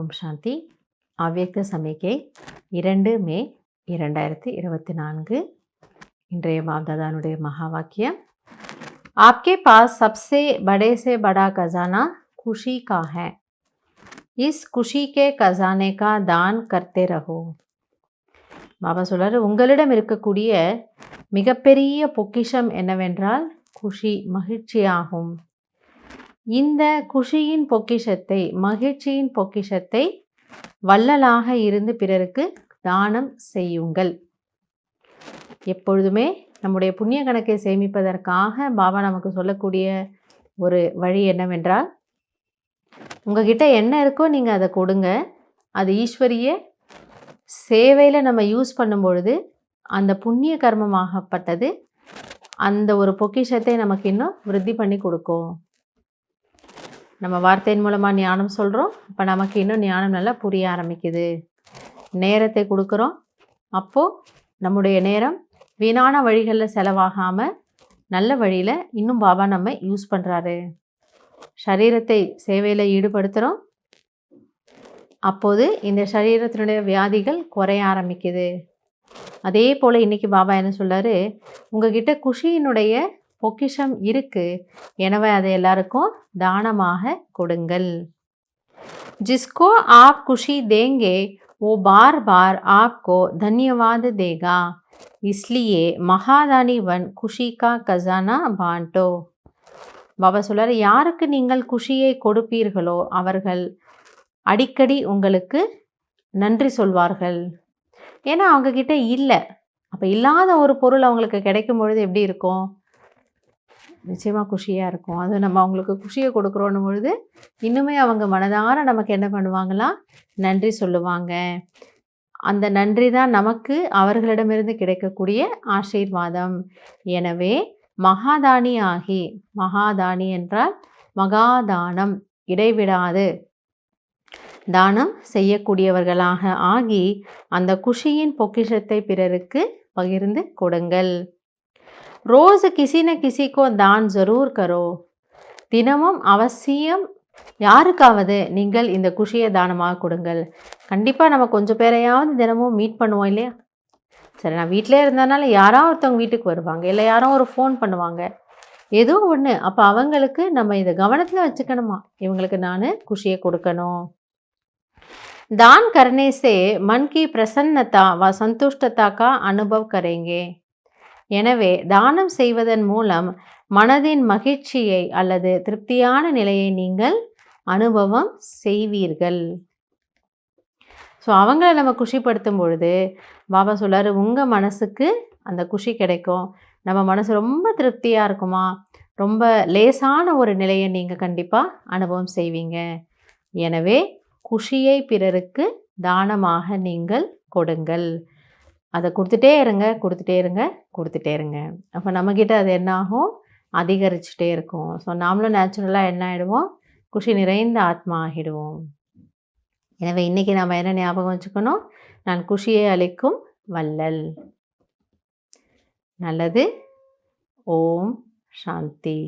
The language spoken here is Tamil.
ஓம் சாந்தி. அவ்யக்த சமிகை 2 மே 2024. இன்றைய பாப்தாதானுடைய மகா வாக்கியம், आपके पास सबसे बड़े से बड़ा खजाना खुशी का है, इस खुशी के खजाने का दान करते रहो. பாபா சொல்றாரு, உங்களிடம் இருக்கக்கூடிய மிகப்பெரிய பொக்கிஷம் என்னவென்றால் குஷி, மகிழ்ச்சியாகும். இந்த குஷியின் பொக்கிஷத்தை, மகிழ்ச்சியின் பொக்கிஷத்தை வள்ளலாக இருந்து பிறருக்கு தானம் செய்யுங்கள். எப்பொழுதுமே நம்முடைய புண்ணிய கணக்கை சேமிப்பதற்காக பாபா நமக்கு சொல்லக்கூடிய ஒரு வழி என்னவென்றால், உங்ககிட்ட என்ன இருக்கோ நீங்கள் அதை கொடுங்க. அது ஈஸ்வரிய சேவையில் நம்ம யூஸ் பண்ணும் பொழுது அந்த புண்ணிய கர்மமாகப்பட்டது அந்த ஒரு பொக்கிஷத்தை நமக்கு இன்னும் விருத்தி பண்ணி கொடுக்கும். நம்ம வார்த்தையின் மூலமாக ஞானம் சொல்கிறோம், அப்போ நமக்கு இன்னும் ஞானம் நல்லா புரிய ஆரம்பிக்குது. நேரத்தை கொடுக்குறோம், அப்போது நம்முடைய நேரம் வீணான வழிகளில் செலவாகாமல் நல்ல வழியில் இன்னும் பாபா நம்ம யூஸ் பண்ணுறாரு. சரீரத்தை சேவையில் ஈடுபடுத்துகிறோம், அப்போது இந்த சரீரத்தினுடைய வியாதிகள் குறைய ஆரம்பிக்குது. அதே போல் இன்றைக்கி பாபா என்ன சொல்கிறாரு, உங்ககிட்ட குஷியினுடைய பொக்கிஷம் இருக்குது, எனவே அதை எல்லாருக்கும் தானமாக கொடுங்கள். जिसको आप खुशी देंगे वो बार बार आपको धन्यवाद देगा, इसलिए महादानी बन खुशी का खजाना बांटो. பாபா சொல்றாரு, யாருக்கு நீங்கள் குஷியை கொடுப்பீர்களோ அவர்கள் அடிக்கடி உங்களுக்கு நன்றி சொல்வார்கள். ஏன்னா அவங்கக்கிட்ட இல்லை. அப்போ இல்லாத ஒரு பொருள் அவங்களுக்கு கிடைக்கும் பொழுது எப்படி இருக்கும்? நிச்சயமாக குஷியாக இருக்கும். அது நம்ம அவங்களுக்கு குஷியை கொடுக்குறோன்னும் பொழுது இன்னுமே அவங்க மனதார நமக்கு என்ன பண்ணுவாங்களாம், நன்றி சொல்லுவாங்க. அந்த நன்றி தான் நமக்கு அவர்களிடமிருந்து கிடைக்கக்கூடிய ஆசீர்வாதம். எனவே மகாதானி ஆகி, மகாதானி என்றால் மகாதானம், இடைவிடாது தானம் செய்யக்கூடியவர்களாக ஆகி அந்த குஷியின் பொக்கிஷத்தை பிறருக்கு பகிர்ந்து கொடுங்கள். ரோஸ் கிசி ந கிசி கோ தான் ஜரூர் கரோ. தினமும் அவசியம் யாருக்காவது நீங்கள் இந்த குஷியை தானமாக கொடுங்கள். கண்டிப்பாக நம்ம கொஞ்சம் பேரையாவது தினமும் மீட் பண்ணுவோம் இல்லையா? சரி, நான் வீட்டிலே இருந்ததுனால யாராவது ஒருத்தவங்க வீட்டுக்கு வருவாங்க, இல்லை யாரோ ஒரு ஃபோன் பண்ணுவாங்க, ஏதோ ஒன்று. அப்போ அவங்களுக்கு நம்ம இதை கவனத்தில் வச்சுக்கணுமா, இவங்களுக்கு நான் குஷியை கொடுக்கணும். தான் கர்னே சே மன் கி பிரசன்னதா வ சந்துஷ்டதா கா அனுபவ் கரேங்கே. எனவே தானம் செய்வதன் மூலம் மனதின் மகிழ்ச்சியை அல்லது திருப்தியான நிலையை நீங்கள் அனுபவம் செய்வீர்கள். ஸோ அவங்கள நம்ம குஷிப்படுத்தும் பொழுது பாபா சொல்றாரு, உங்கள் மனசுக்கு அந்த குஷி கிடைக்கும். நம்ம மனசு ரொம்ப திருப்தியாக இருக்குமா, ரொம்ப லேசான ஒரு நிலையை நீங்கள் கண்டிப்பாக அனுபவம் செய்வீங்க. எனவே குஷியை பிறருக்கு தானமாக நீங்கள் கொடுங்கள். அதை கொடுத்துட்டே இருங்க, கொடுத்துட்டே இருங்க, கொடுத்துட்டே இருங்க. அப்போ நம்மக்கிட்ட அது என்ன ஆகும், அதிகரிச்சுட்டே இருக்கும். ஸோ நாமளும் நேச்சுரலாக என்ன ஆகிடுவோம், குஷி நிறைந்த ஆத்மா ஆகிடுவோம். எனவே இன்றைக்கி நாம் என்ன ஞாபகம் வச்சுக்கணும், நான் குஷியை அளிக்கும் வள்ளல். நல்லது. ஓம் சாந்தி.